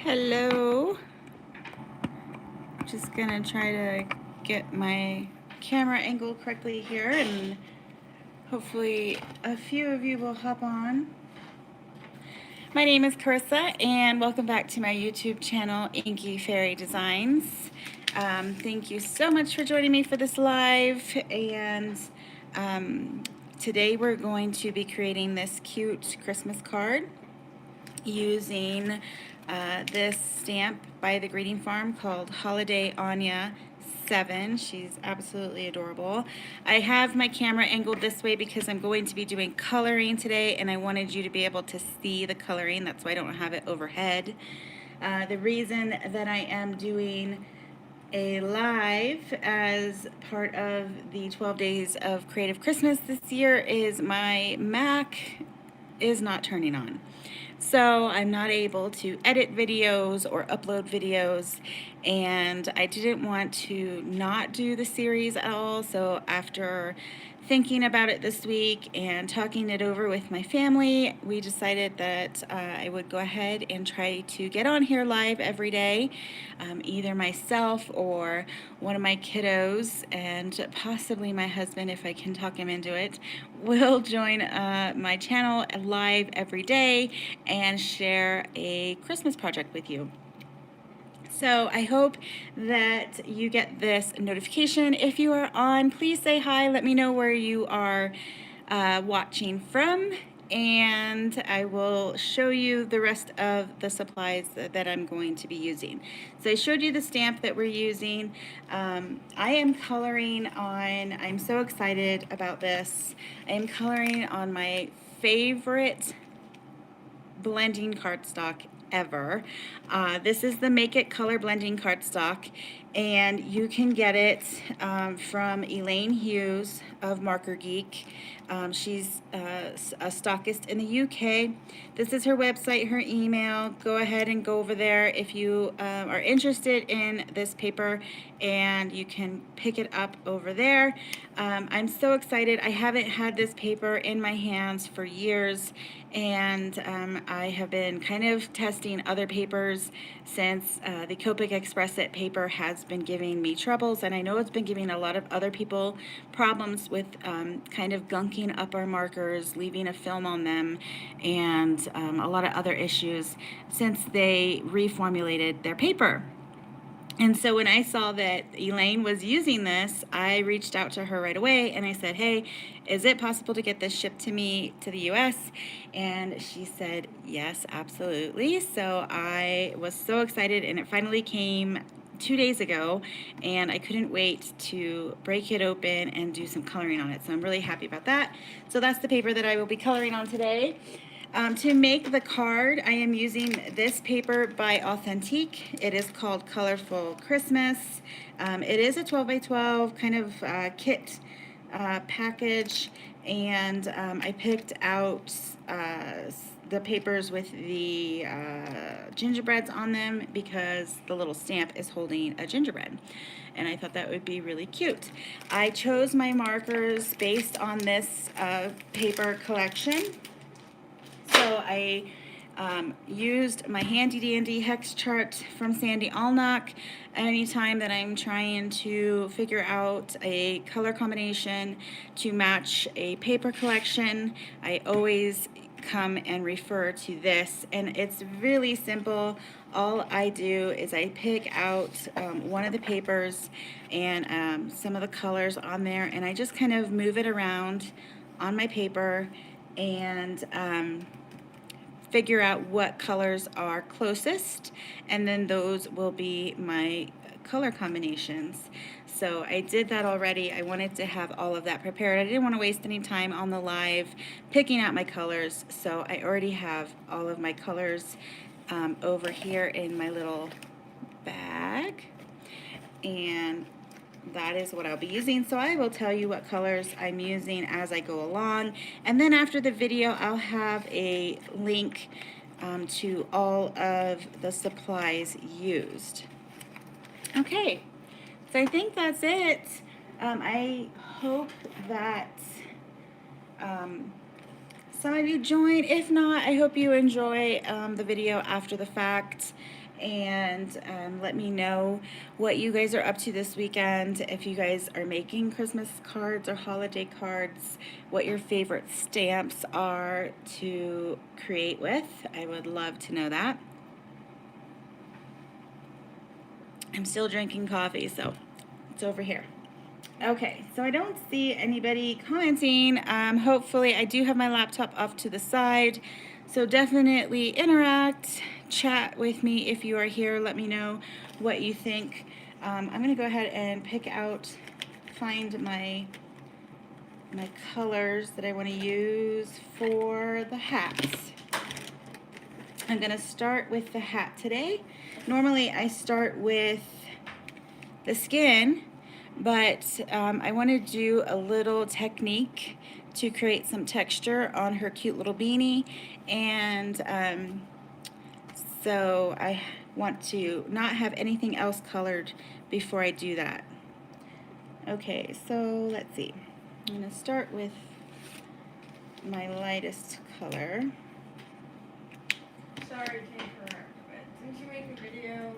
Hello. Just gonna try to get my camera angle correctly here, and hopefully a few of you will hop on. My name is Carissa, and welcome back to my YouTube channel, Inky Fairy Designs. Thank you so much for joining me for this live, and today we're going to be creating this cute Christmas card using this stamp by the Greeting Farm called Holiday Anya 7. She's absolutely adorable. I have my camera angled this way because I'm going to be doing coloring today, and I wanted you to be able to see the coloring. That's why I don't have it overhead. The reason that I am doing a live as part of the 12 days of Creative Christmas this year is my Mac is not turning on. So I'm not able to edit videos or upload videos, and I didn't want to not do the series at all. So after thinking about it this week and talking it over with my family, we decided that I would go ahead and try to get on here live every day. Either myself or one of my kiddos, and possibly my husband, if I can talk him into it, will join my channel live every day and share a Christmas project with you. So I hope that you get this notification. If you are on, please say hi. Let me know where you are watching from, and I will show you the rest of the supplies that I'm going to be using. So I showed you the stamp that we're using. I am coloring on, I'm so excited about this. I am coloring on my favorite blending cardstock ever. This is the Make It Color Blending Cardstock, and you can get it from Elaine Hughes of Marker Geek. She's a stockist in the UK. This is her website, her email. Go ahead and go over there if you are interested in this paper, and you can pick it up over there. I'm so excited. I haven't had this paper in my hands for years, and I have been kind of testing other papers since the Copic Express It paper has been giving me troubles, and I know it's been giving a lot of other people problems with kind of gunking up our markers, leaving a film on them, and a lot of other issues since they reformulated their paper. And so when I saw that Elaine was using this, I reached out to her right away and I said, hey, is it possible to get this shipped to me to the US? And she said, yes, absolutely. So I was so excited, and it finally came 2 days ago, and I couldn't wait to break it open and do some coloring on it. So I'm really happy about that. So that's the paper that I will be coloring on today. To make the card, I am using this paper by Authentique. It is called Colorful Christmas. It is a 12 by 12 kind of kit package, and I picked out the papers with the gingerbreads on them because the little stamp is holding a gingerbread, and I thought that would be really cute. I chose my markers based on this paper collection. So I used my handy dandy hex chart from Sandy Allnock. Anytime that I'm trying to figure out a color combination to match a paper collection, I always come and refer to this, and it's really simple. All I do is I pick out one of the papers and some of the colors on there, and I just kind of move it around on my paper and figure out what colors are closest, and then those will be my color combinations. So I did that already. I wanted to have all of that prepared. I didn't want to waste any time on the live picking out my colors, so I already have all of my colors over here in my little bag, and that is what I'll be using. So I will tell you what colors I'm using as I go along, and then after the video I'll have a link to all of the supplies used. Okay, so I think that's it. I hope that some of you join. If not, I hope you enjoy the video after the fact. and let me know what you guys are up to this weekend. If you guys are making Christmas cards or holiday cards, what your favorite stamps are to create with. I would love to know that. I'm still drinking coffee, so it's over here. Okay, so I don't see anybody commenting. Hopefully, I do have my laptop off to the side, so definitely interact, chat with me if you are here. Let me know what you think. I'm gonna go ahead and pick out, find my colors that I want to use for the hats. I'm gonna start with the hat today. Normally, I start with the skin, but I want to do a little technique to create some texture on her cute little beanie, and so I want to not have anything else colored before I do that. Okay, so let's see. I'm going to start with my lightest color. Sorry to interrupt, but didn't you make a video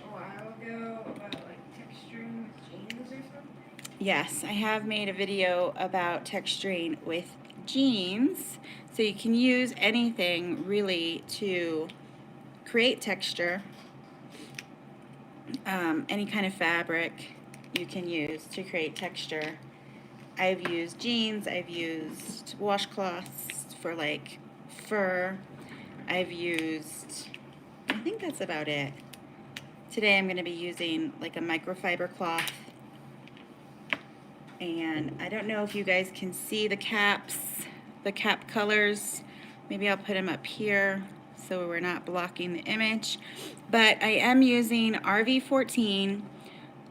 a while ago about like texturing with jeans or something? Yes, I have made a video about texturing with jeans. So you can use anything really to create texture. Any kind of fabric you can use to create texture. I've used jeans, I've used washcloths for like fur. I've used, I think that's about it. Today I'm going to be using like a microfiber cloth. And I don't know if you guys can see the caps, the cap colors. Maybe I'll put them up here so we're not blocking the image. But I am using RV14,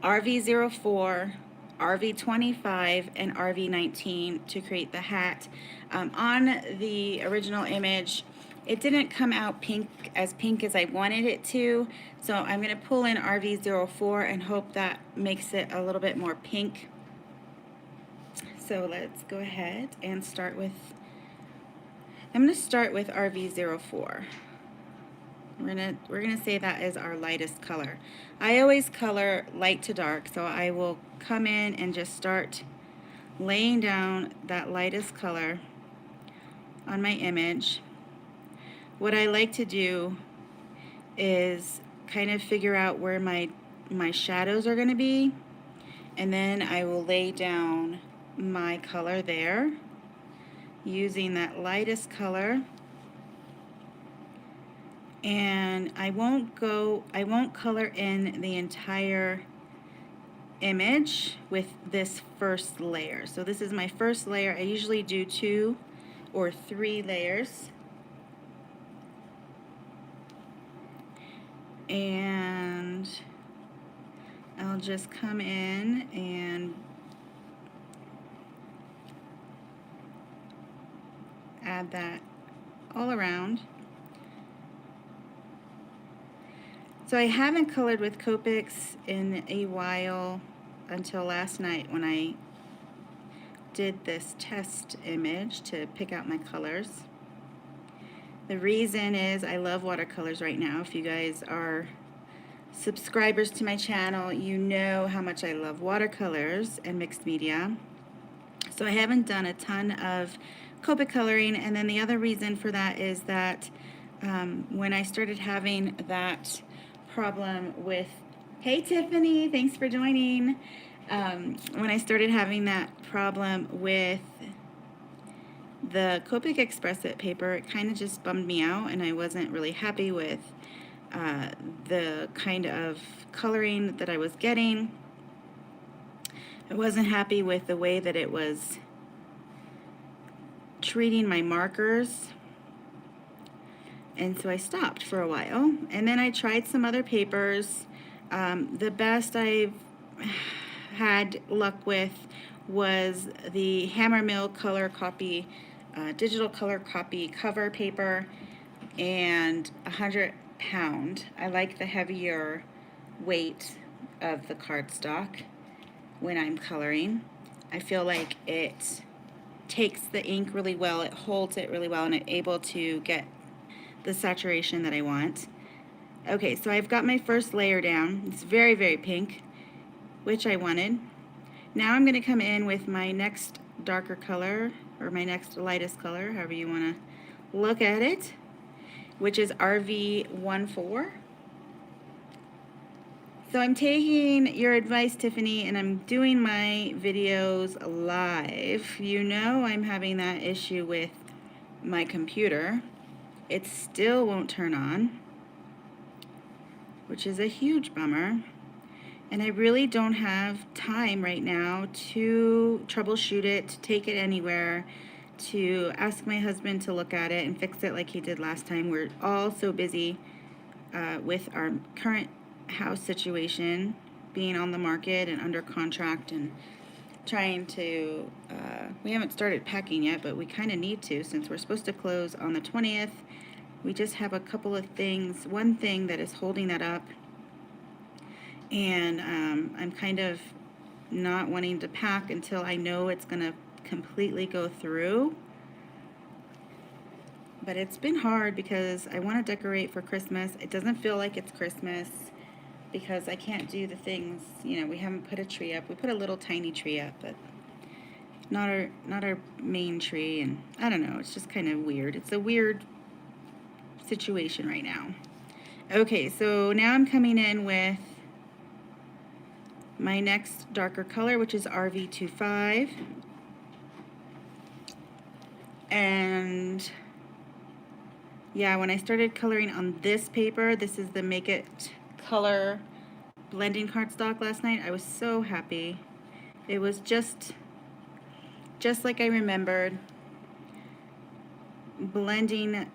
RV04, RV25, and RV19 to create the hat. On the original image, it didn't come out pink as I wanted it to, so I'm going to pull in RV04 and hope that makes it a little bit more pink. So let's go ahead and start with, I'm going to start with RV04. We're gonna say that is our lightest color. I always color light to dark, so I will come in and just start laying down that lightest color on my image. What I like to do is kind of figure out where my shadows are gonna be, and then I will lay down my color there using that lightest color. And I won't color in the entire image with this first layer. So this is my first layer. I usually do 2 or 3 layers. And I'll just come in and add that all around. So I haven't colored with Copics in a while until last night when I did this test image to pick out my colors. The reason is I love watercolors right now. If you guys are subscribers to my channel, you know how much I love watercolors and mixed media. So I haven't done a ton of Copic coloring, and then the other reason for that is that when I started having that problem with, hey Tiffany, thanks for joining. When I started having that problem with the Copic Express It paper, it kind of just bummed me out, and I wasn't really happy with the kind of coloring that I was getting. I wasn't happy with the way that it was treating my markers. And so I stopped for a while, and then I tried some other papers. The best I've had luck with was the Hammermill color copy, digital color copy cover paper, and 100 pound. I like the heavier weight of the cardstock when I'm coloring. I feel like it takes the ink really well, it holds it really well, and I'm able to get the saturation that I want. Okay, so I've got my first layer down. It's very, very pink, which I wanted. Now I'm going to come in with my next darker color, or my next lightest color, however you want to look at it, which is RV14. So I'm taking your advice, Tiffany, and I'm doing my videos live. You know I'm having that issue with my computer. It still won't turn on, which is a huge bummer. And I really don't have time right now to troubleshoot it, to take it anywhere, to ask my husband to look at it and fix it like he did last time. We're all so busy with our current house situation, being on the market and under contract and trying to, we haven't started packing yet, but we kind of need to since we're supposed to close on the 20th. We just have a couple of things, one thing that is holding that up, and I'm kind of not wanting to pack until I know it's going to completely go through. But it's been hard because I want to decorate for Christmas. It doesn't feel like it's Christmas because I can't do the things, you know, we haven't put a tree up. We put a little tiny tree up, but not our main tree, and I don't know, it's just kind of weird. It's a weird situation right now. Okay, so now I'm coming in with my next darker color, which is RV25. And yeah, when I started coloring on this paper, this is the Make It Color blending cardstock last night. I was so happy. It was just like I remembered, blending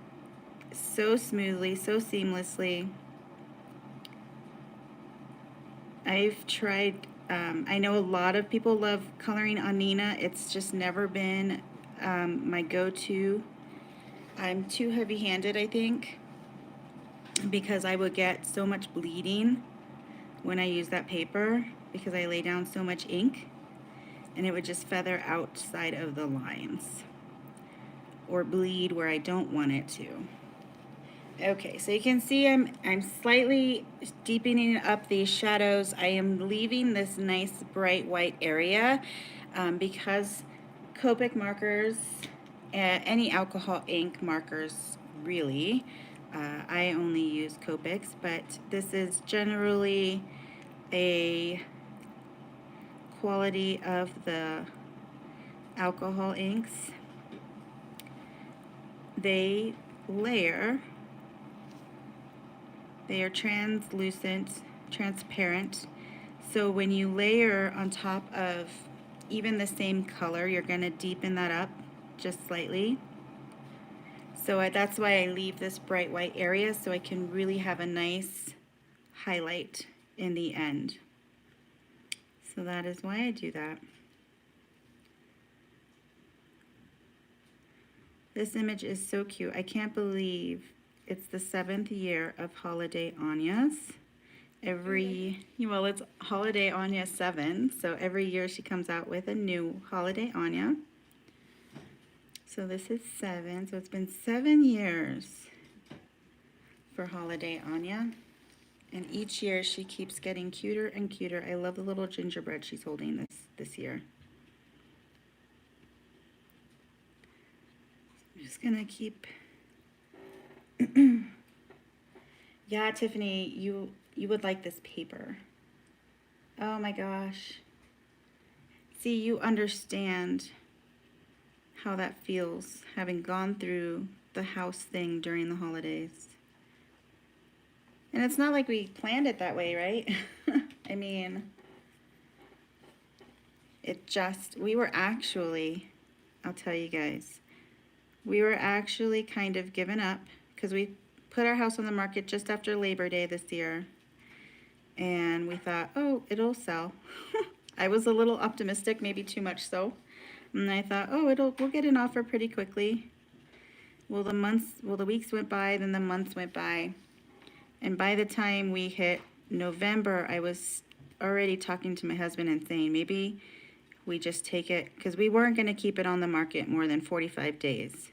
so smoothly, so seamlessly. I've tried, I know a lot of people love coloring on Nina. It's just never been my go-to. I'm too heavy-handed, I think, because I would get so much bleeding when I use that paper because I lay down so much ink, and it would just feather outside of the lines or bleed where I don't want it to. Okay, so you can see I'm slightly deepening up these shadows. I am leaving this nice bright white area because Copic markers, any alcohol ink markers really, I only use Copics, but this is generally a quality of the alcohol inks. They layer. They are translucent, transparent. So when you layer on top of even the same color, you're going to deepen that up just slightly. So that's why I leave this bright white area so I can really have a nice highlight in the end. So that is why I do that. This image is so cute. I can't believe it's the 7th year of Holiday Anya's. Well, it's Holiday Anya 7, so every year she comes out with a new Holiday Anya. So this is 7, so it's been 7 years for Holiday Anya. And each year she keeps getting cuter and cuter. I love the little gingerbread she's holding this year. I'm just gonna keep. Yeah, Tiffany, you would like this paper. Oh my gosh. See, you understand how that feels, having gone through the house thing during the holidays. And it's not like we planned it that way, right? I mean, we were actually, I'll tell you guys, we were actually kind of given up because we put our house on the market just after Labor Day this year. And we thought, oh, it'll sell. I was a little optimistic, maybe too much so. And I thought, oh, we'll get an offer pretty quickly. Well, the weeks went by, then the months went by. And by the time we hit November, I was already talking to my husband and saying, maybe we just take it, because we weren't going to keep it on the market more than 45 days.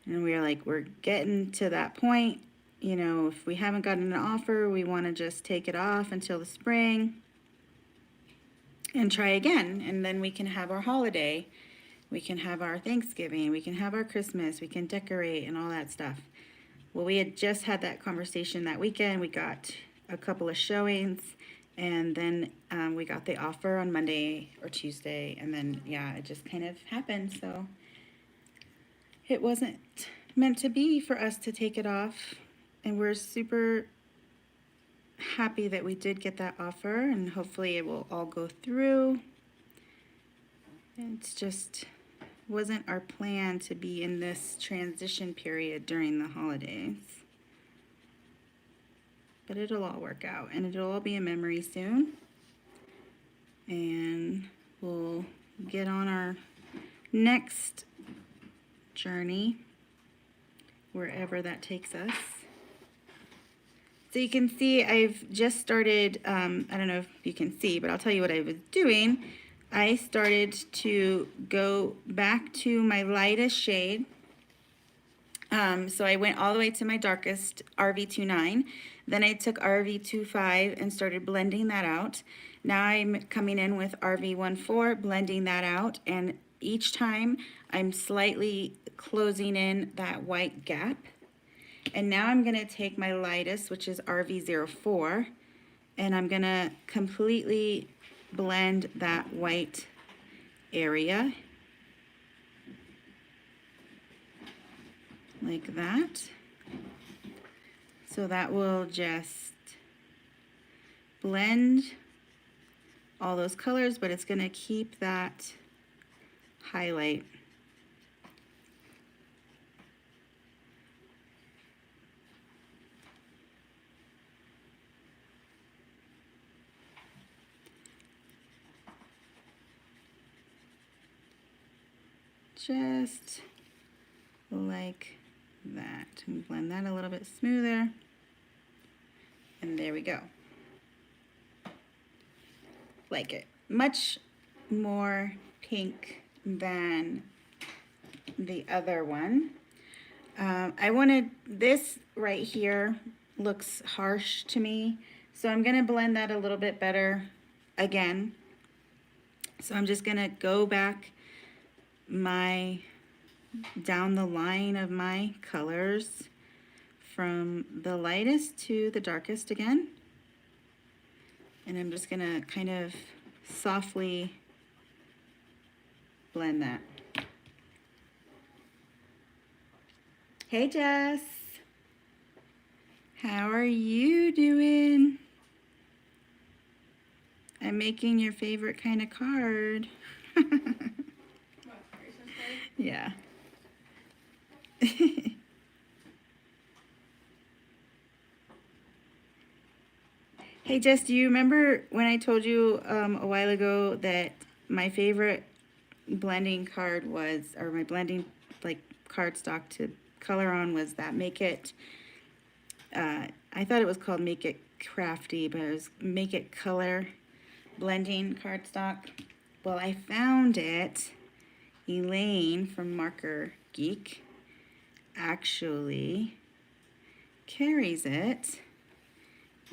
And we were like, we're getting to that point. you know, if we haven't gotten an offer, we want to just take it off until the spring and try again. And then we can have our holiday, we can have our Thanksgiving, we can have our Christmas, we can decorate and all that stuff. Well, we had just had that conversation that weekend. We got a couple of showings, and then we got the offer on Monday or Tuesday, and then, yeah, it just kind of happened. So it wasn't meant to be for us to take it off, and we're super happy that we did get that offer, and hopefully it will all go through. It's just wasn't our plan to be in this transition period during the holidays. But it'll all work out, and it'll all be a memory soon. And we'll get on our next journey, wherever that takes us. So you can see I've just started, I don't know if you can see, but I'll tell you what I was doing. I started to go back to my lightest shade. So I went all the way to my darkest, RV29. Then I took RV25 and started blending that out. Now I'm coming in with RV14, blending that out. And each time I'm slightly closing in that white gap. And now I'm going to take my lightest, which is RV04, and I'm going to completely blend that white area like that. So that will just blend all those colors, but it's going to keep that highlight. Just like that. And blend that a little bit smoother. And there we go. Like it. Much more pink than the other one. I wanted this right here looks harsh to me, so I'm going to blend that a little bit better again. So I'm just going to go back down the line of my colors from the lightest to the darkest again. And I'm just gonna kind of softly blend that. Hey Jess, how are you doing? I'm making your favorite kind of card. Yeah. Hey Jess, do you remember when I told you a while ago that my favorite blending card was, or my blending like cardstock to color on was that Make It, I thought it was called Make It Crafty, but it was Make It Color blending cardstock. Well, I found it. Elaine from Marker Geek actually carries it,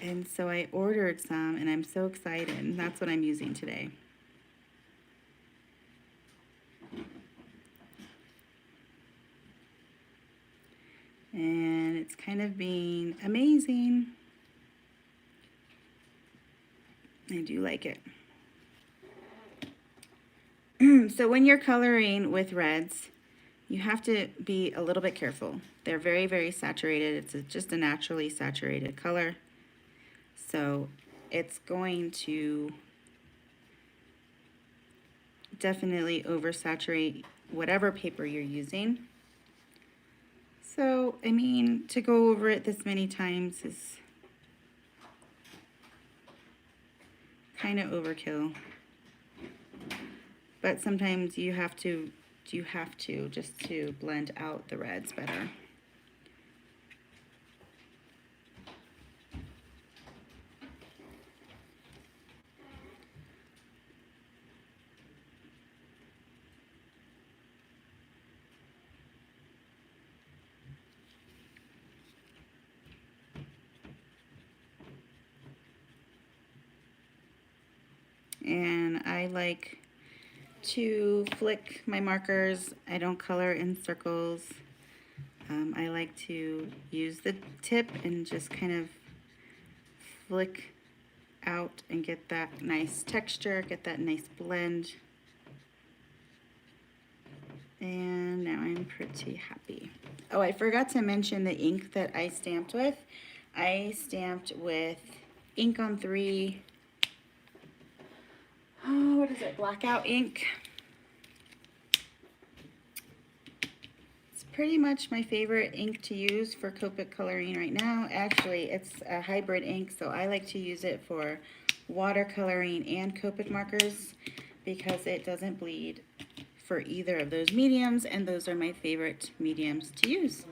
and so I ordered some, and I'm so excited, and that's what I'm using today. And it's kind of been amazing. I do like it. So when you're coloring with reds, you have to be a little bit careful. They're very, very saturated. It's just a naturally saturated color. So it's going to definitely oversaturate whatever paper you're using. So, I mean, to go over it this many times is kind of overkill. But sometimes you have to just to blend out the reds better. I like to flick my markers. I don't color in circles. I like to use the tip and just kind of flick out and get that nice texture, get that nice blend. And now I'm pretty happy. Oh, I forgot to mention the ink that I stamped with. I stamped with ink on 3. Oh, what is it? Blackout ink. It's pretty much my favorite ink to use for Copic coloring right now. Actually, it's a hybrid ink, so I like to use it for watercoloring and Copic markers because it doesn't bleed for either of those mediums, and those are my favorite mediums to use.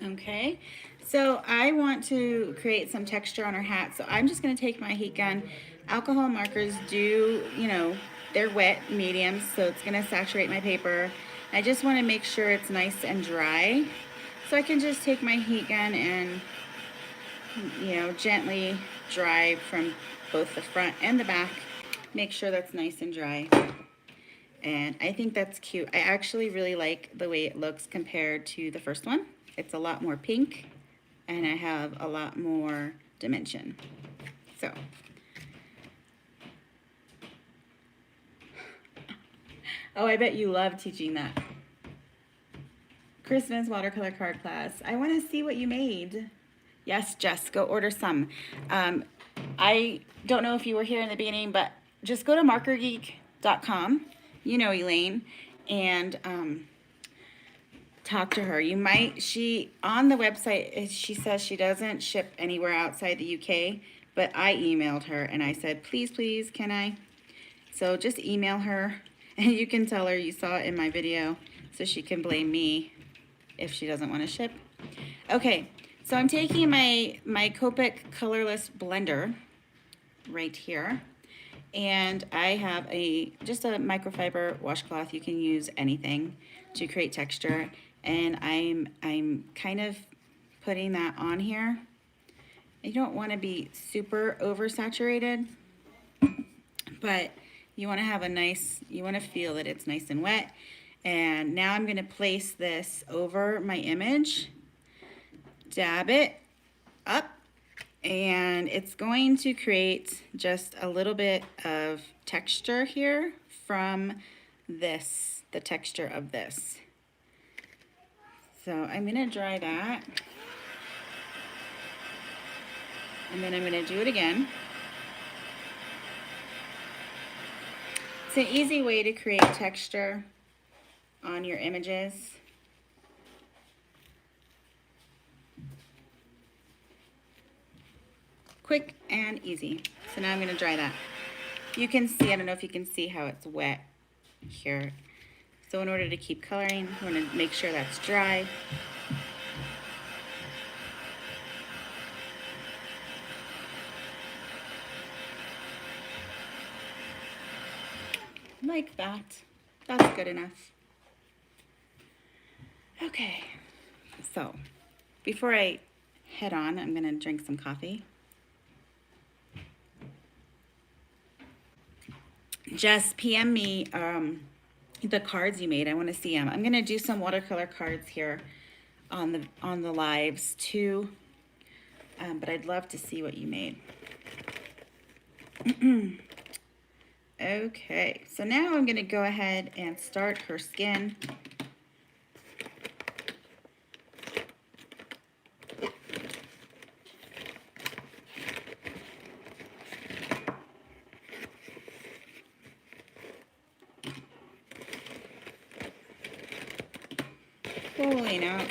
Okay, so I want to create some texture on our hat, so I'm just going to take my heat gun. Alcohol markers do, you know, they're wet mediums, so it's going to saturate my paper. I just want to make sure it's nice and dry, so I can just take my heat gun and, you know, gently dry from both the front and the back. Make sure that's nice and dry. And I think that's cute. I actually really like the way it looks compared to the first one. It's a lot more pink, and I have a lot more dimension. So, oh, I bet you love teaching that. Christmas watercolor card class. I want to see what you made. Yes, Jess, go order some. I don't know if you were here in the beginning, but just go to markergeek.com. You know Elaine, and talk to her. You might, she, on the website, she says she doesn't ship anywhere outside the UK, but I emailed her and I said, please, can I? So just email her, and you can tell her you saw it in my video, so she can blame me if she doesn't want to ship. Okay, so I'm taking my Copic colorless blender right here. And I have just a microfiber washcloth. You can use anything to create texture. And I'm kind of putting that on here. You don't want to be super oversaturated, but you want to have a nice, you want to feel that it's nice and wet. And now I'm going to place this over my image, dab it up, and it's going to create just a little bit of texture here from this, the texture of this. So I'm going to dry that, and then I'm going to do it again. It's an easy way to create texture on your images. Quick and easy. So now I'm going to dry that. You can see, I don't know if you can see how it's wet here. So in order to keep coloring, we're going to make sure that's dry. Like that. That's good enough. Okay, so before I head on, I'm going to drink some coffee. Just PM me the cards you made. I want to see them. I'm going to do some watercolor cards here on the lives too, but I'd love to see what you made. Okay, so now I'm going to go ahead and start her skin. Pulling out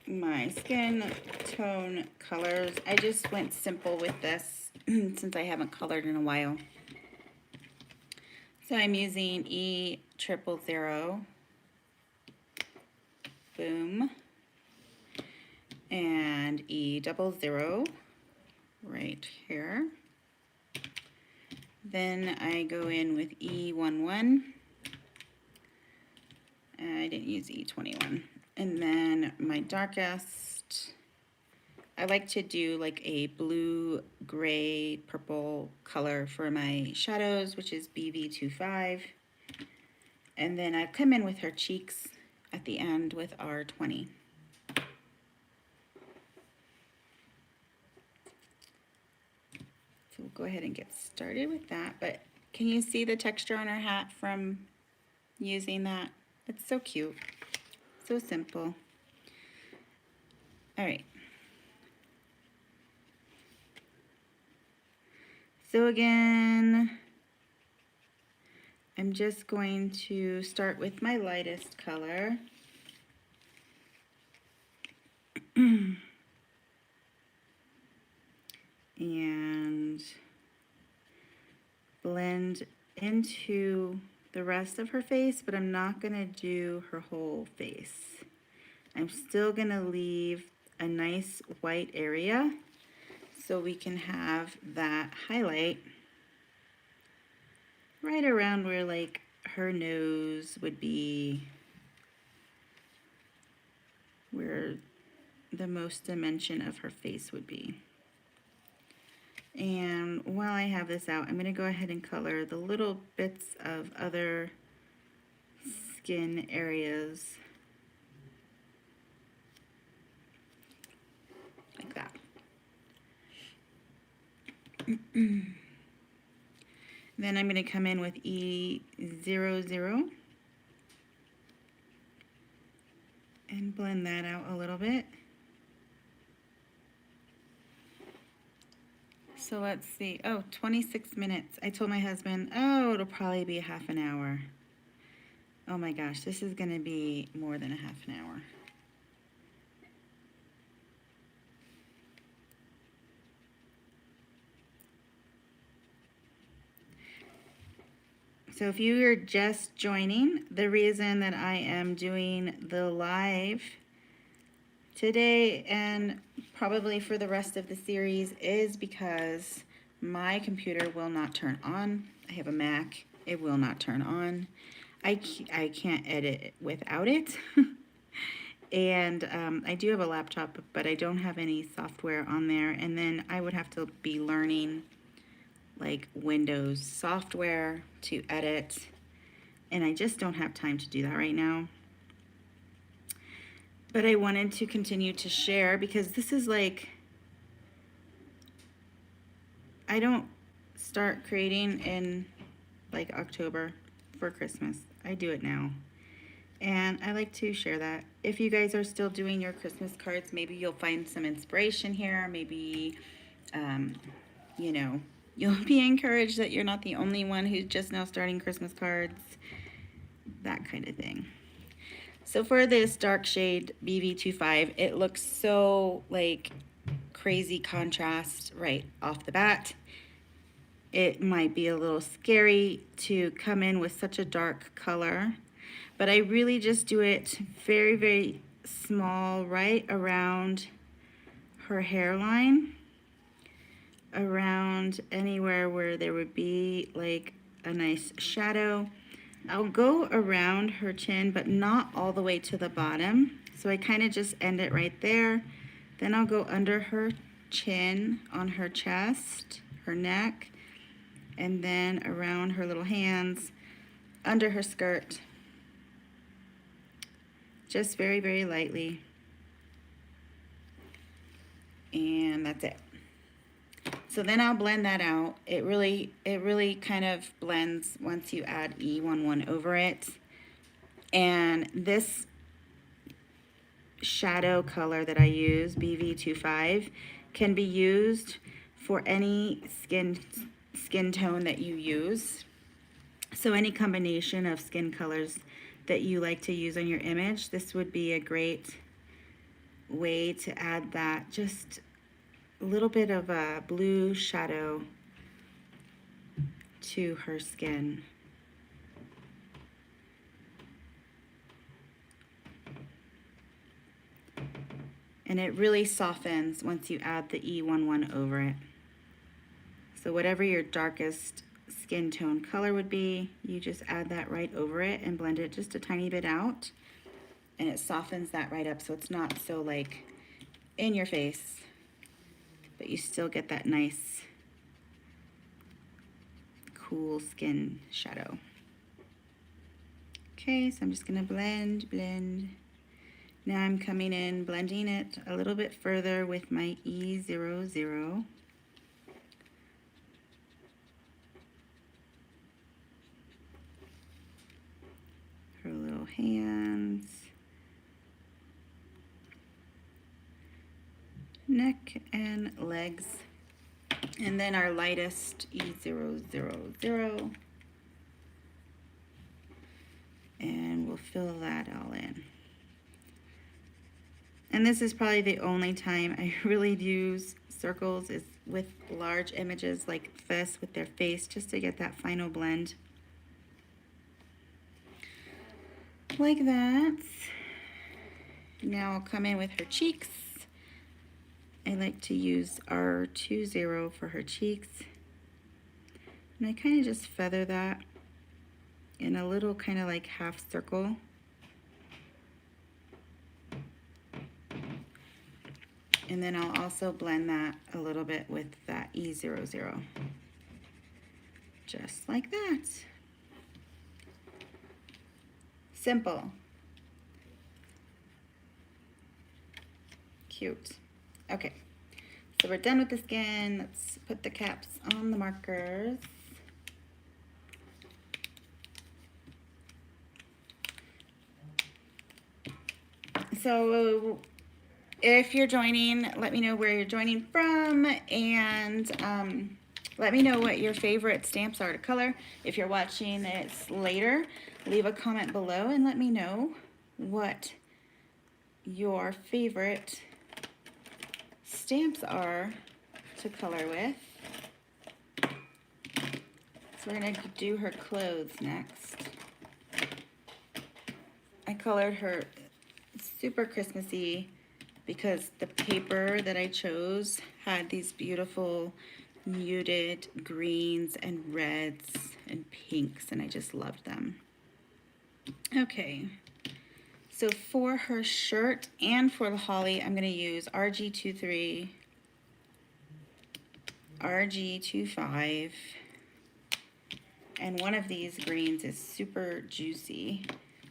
my skin tone colors. I just went simple with this since I haven't colored in a while. So I'm using E000, boom, and E00 right here. Then I go in with E11. I didn't use E21. And then my darkest, I like to do like a blue, gray, purple color for my shadows, which is BV25. And then I come in with her cheeks at the end with R20. So we'll go ahead and get started with that. But can you see the texture on her hat from using that? It's so cute, so simple. All right. So again, I'm just going to start with my lightest color. And blend into the rest of her face, but I'm not going to do her whole face. I'm still going to leave a nice white area so we can have that highlight right around where like her nose would be, where the most dimension of her face would be. And while I have this out, I'm going to go ahead and color the little bits of other skin areas like that. Then I'm going to come in with E00 and blend that out a little bit. So let's see. Oh, 26 minutes. I told my husband, oh, it'll probably be a half an hour. Oh my gosh, this is going to be more than a half an hour. So if you are just joining, the reason that I am doing the live today and probably for the rest of the series is because my computer will not turn on. I have a Mac. It will not turn on. I can't edit without it. And I do have a laptop, but I don't have any software on there. And then I would have to be learning like Windows software to edit. And I just don't have time to do that right now. But I wanted to continue to share because this is like, I don't start creating in like October for Christmas. I do it now. And I like to share that. If you guys are still doing your Christmas cards, maybe you'll find some inspiration here. Maybe, you know, you'll be encouraged that you're not the only one who's just now starting Christmas cards. That kind of thing. So for this dark shade BV25, it looks so like crazy contrast right off the bat. It might be a little scary to come in with such a dark color, but I really just do it very, very small right around her hairline, around anywhere where there would be like a nice shadow. I'll go around her chin, but not all the way to the bottom. So I kind of just end it right there. Then I'll go under her chin, on her chest, her neck, and then around her little hands, under her skirt. Just very, very lightly. And that's it. So then I'll blend that out. It really kind of blends once you add E11 over it. And this shadow color that I use, BV25, can be used for any skin tone that you use. So any combination of skin colors that you like to use on your image, this would be a great way to add that just a little bit of a blue shadow to her skin. And it really softens once you add the E11 over it. So whatever your darkest skin tone color would be, you just add that right over it and blend it just a tiny bit out. And it softens that right up so it's not so like in your face. but you still get that nice cool skin shadow. Okay, so I'm just gonna blend, blend. Now I'm coming in, blending it a little bit further with my E00. Her little hands, neck and legs, and then our lightest E000, and we'll fill that all in. And this is probably the only time I really use circles is with large images like this with their face, just to get that final blend. Like that. Now I'll come in with her cheeks. I like to use R20 for her cheeks. And I kind of just feather that in a little kind of like half circle. And then I'll also blend that a little bit with that E00. Just like that. Simple. Cute. Okay, so we're done with the skin. Let's put the caps on the markers. So if you're joining, let me know where you're joining from, and let me know what your favorite stamps are to color. If you're watching this later, leave a comment below and let me know what your favorite stamps are to color with. So we're gonna do her clothes next. I colored her super Christmassy because the paper that I chose had these beautiful muted greens and reds and pinks, and I just loved them. Okay, so for her shirt and for the holly, I'm gonna use RG23, RG25, and one of these greens is super juicy.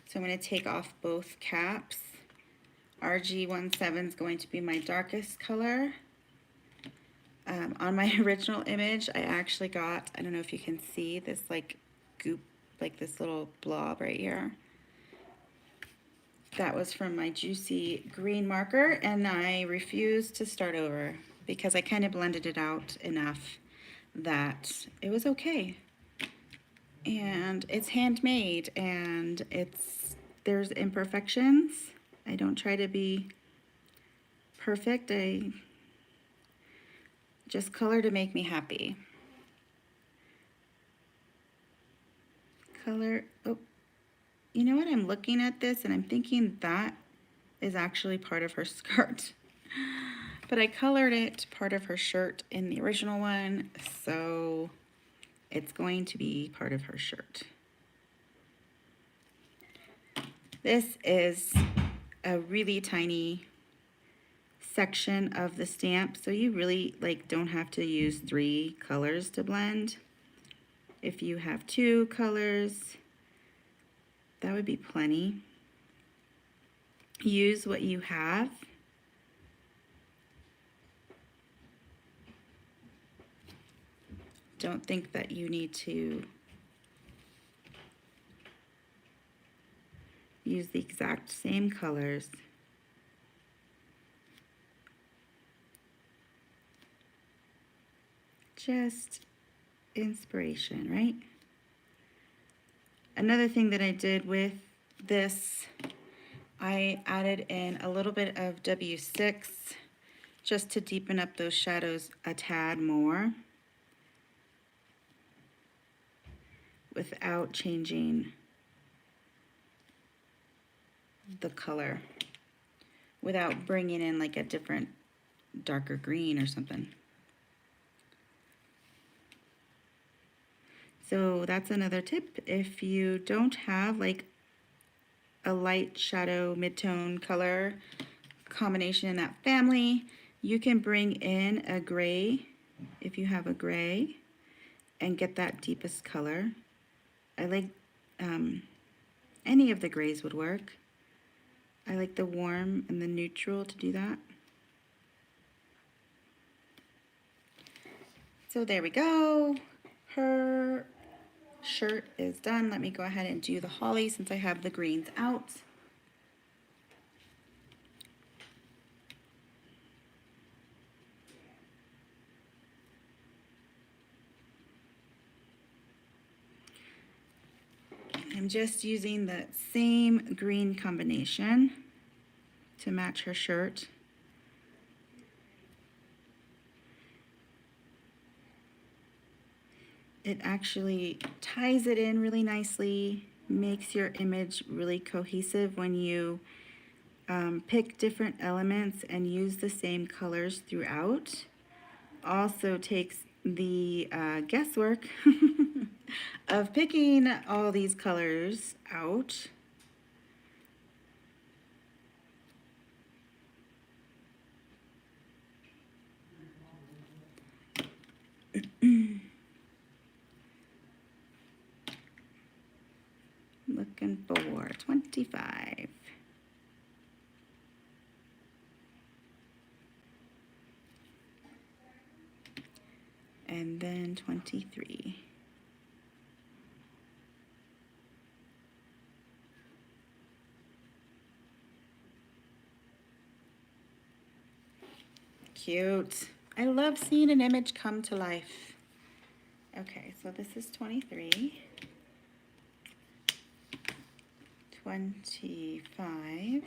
So I'm gonna take off both caps. RG17 is going to be my darkest color. On my original image, I actually got, I don't know if you can see this like goop, like this little blob right here. That was from my juicy green marker, and I refused to start over because I kind of blended it out enough that it was okay. And it's handmade, and there's imperfections. I don't try to be perfect. I just color to make me happy. Color, oh, you know what? I'm looking at this and I'm thinking that is actually part of her skirt. But I colored it part of her shirt in the original one, so it's going to be part of her shirt. This is a really tiny section of the stamp, so you really don't have to use 3 colors to blend. If you have 2 colors, that would be plenty. Use what you have. Don't think that you need to use the exact same colors. Just inspiration, right? Another thing that I did with this, I added in a little bit of W6 just to deepen up those shadows a tad more without changing the color, without bringing in like a different darker green or something. So that's another tip. If you don't have like a light shadow mid-tone color combination in that family, You can bring in a gray if you have a gray and get that deepest color. I like any of the grays would work. I like the warm and the neutral to do that. So there we go. Her shirt is done. Let me go ahead and do the holly since I have the greens out. I'm just using the same green combination to match her shirt. It actually ties it in really nicely, makes your image really cohesive when you pick different elements and use the same colors throughout. Also takes the guesswork of picking all these colors out. Looking for 25. And then 23. Cute. I love seeing an image come to life. Okay, so this is 23. 25.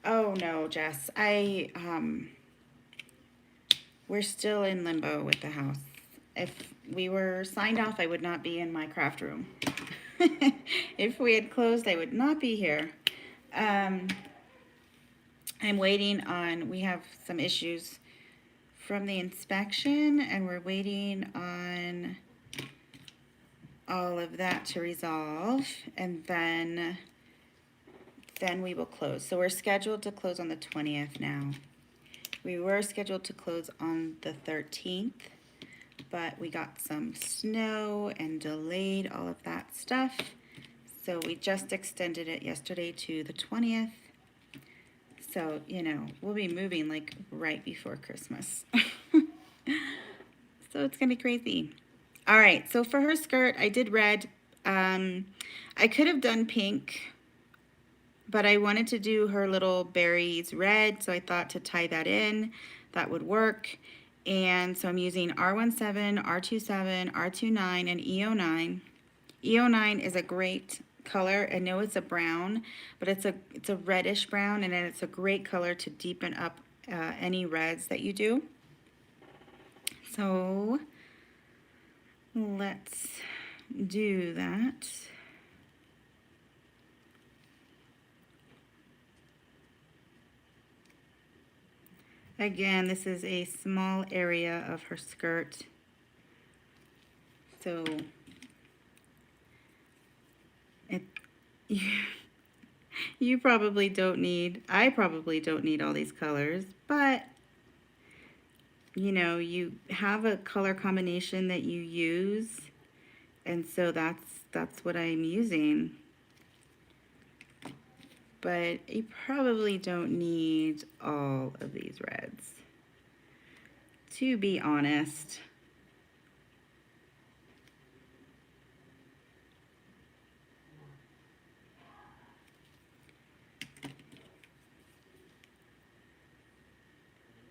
Oh no, Jess. We're still in limbo with the house. If we were signed off, I would not be in my craft room. If we had closed, I would not be here. I'm waiting on, we have some issues from the inspection, and we're waiting on all of that to resolve, and then we will close. So we're scheduled to close on the 20th now. We were scheduled to close on the 13th, but we got some snow and delayed all of that stuff. So we just extended it yesterday to the 20th. So, you know, we'll be moving like right before Christmas. So it's gonna be crazy. All right, so for her skirt, I did red. I could have done pink, but I wanted to do her little berries red, so I thought to tie that in, that would work. And so I'm using R17, R27, R29, and E09. E09 is a great color. I know it's a brown, but it's a reddish brown, and it's a great color to deepen up any reds that you do. So let's do that. Again, this is a small area of her skirt. So you probably don't need, I probably don't need all these colors, but you know, you have a color combination that you use, and so that's what I'm using. But you probably don't need all of these reds, to be honest.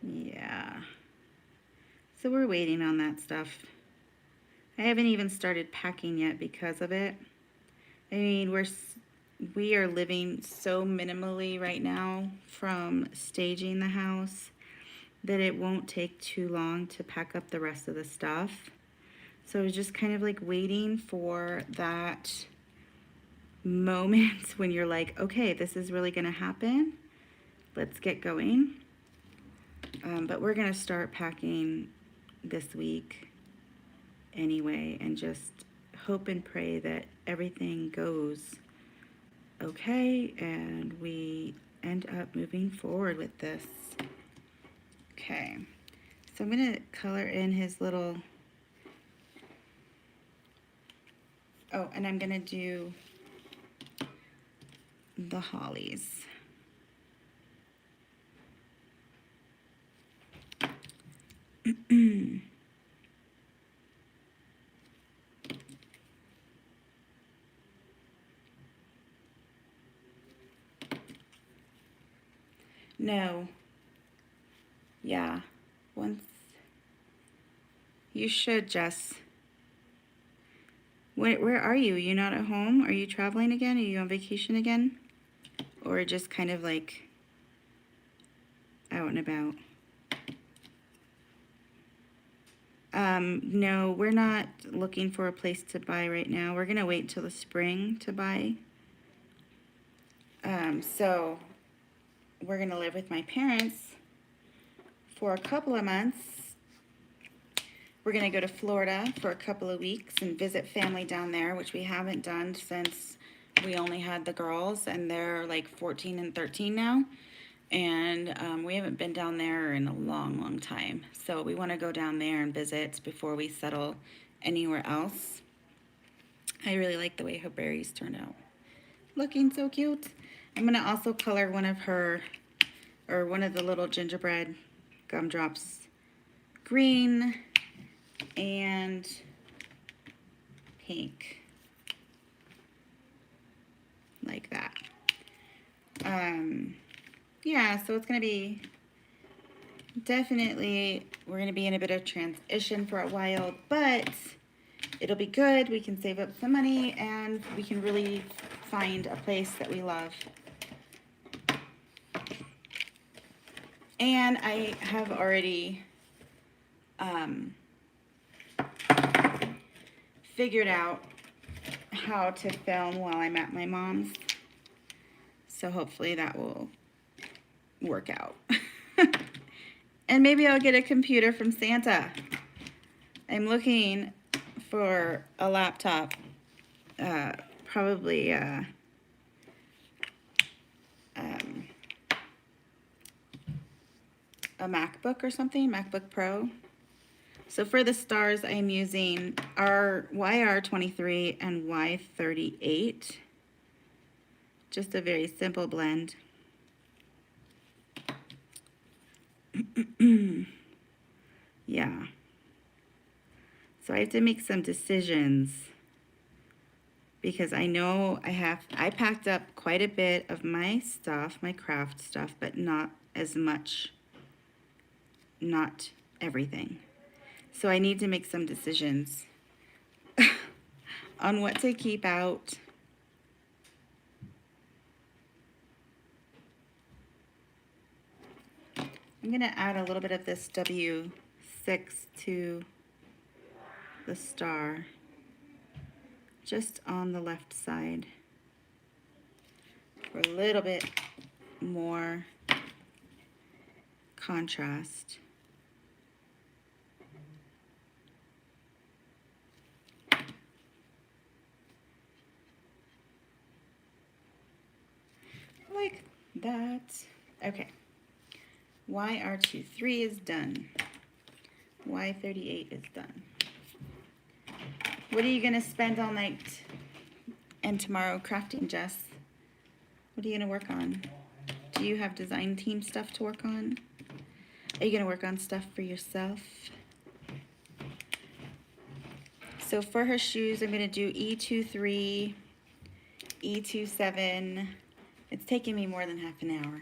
Yeah. So we're waiting on that stuff. I haven't even started packing yet because of it. I mean, we are living so minimally right now from staging the house that it won't take too long to pack up the rest of the stuff. So I was just kind of like waiting for that moment when you're like, okay, this is really gonna happen. Let's get going. But we're gonna start packing this week anyway, and just hope and pray that everything goes okay and we end up moving forward with this. Okay, so I'm gonna color in his little, oh, and I'm gonna do the hollies. No. Yeah. Once. You should, Jess. Where are you? Are you not at home? Are you traveling again? Are you on vacation again? Or just kind of like out and about? No, we're not looking for a place to buy right now. We're going to wait till the spring to buy. So we're going to live with my parents for a couple of months. We're going to go to Florida for a couple of weeks and visit family down there, which we haven't done since we only had the girls, and they're like 14 and 13 now. And we haven't been down there in a long, long time. So we want to go down there and visit before we settle anywhere else. I really like the way her berries turned out. Looking so cute. I'm going to also color one of her, or one of the little gingerbread gumdrops green and pink. Like that. Yeah, so it's going to be definitely, we're going to be in a bit of transition for a while, but it'll be good. We can save up some money and we can really find a place that we love. And I have already figured out how to film while I'm at my mom's. So hopefully that will work out. And maybe I'll get a computer from Santa. I'm looking for a laptop, probably a MacBook or something, MacBook Pro. So for the stars, I'm using our YR23 and Y38. Just a very simple blend. Yeah. So I have to make some decisions because I know I packed up quite a bit of my stuff, my craft stuff, but not as much, not everything. So I need to make some decisions on what to keep out. I'm going to add a little bit of this W6 to the star, just on the left side, for a little bit more contrast. Like that. Okay. YR23 is done. Y38 is done. What are you going to spend all night and tomorrow crafting, Jess? What are you going to work on? Do you have design team stuff to work on? Are you going to work on stuff for yourself? So for her shoes, I'm going to do E23, E27. It's taking me more than half an hour.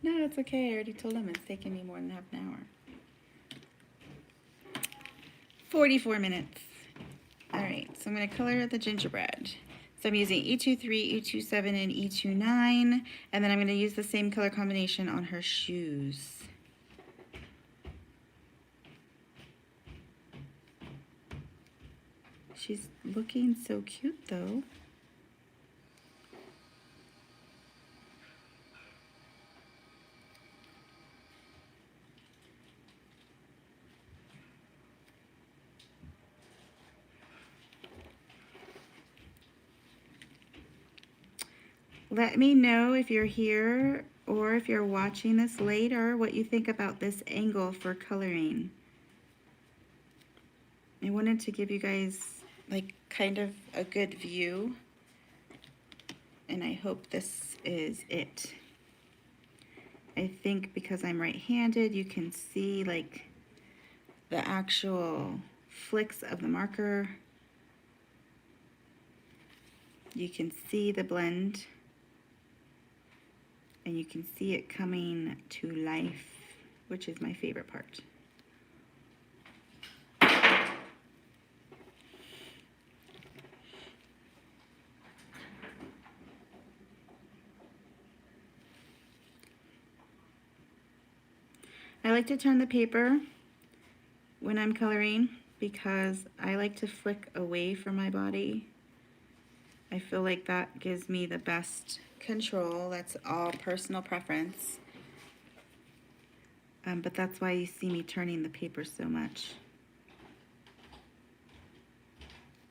No, it's okay. I already told him it's taking me more than half an hour. 44 minutes. All right, so I'm going to color the gingerbread. So I'm using E23, E27, and E29, and then I'm going to use the same color combination on her shoes. She's looking so cute, though. let me know if you're here or if you're watching this later what you think about this angle for coloring. I wanted to give you guys like kind of a good view, and I hope this is it. I think because I'm right-handed, you can see like the actual flicks of the marker. You can see the blend, and you can see it coming to life, which is my favorite part. I like to turn the paper when I'm coloring because I like to flick away from my body. I feel like that gives me the best control. That's all personal preference. But that's why you see me turning the paper so much.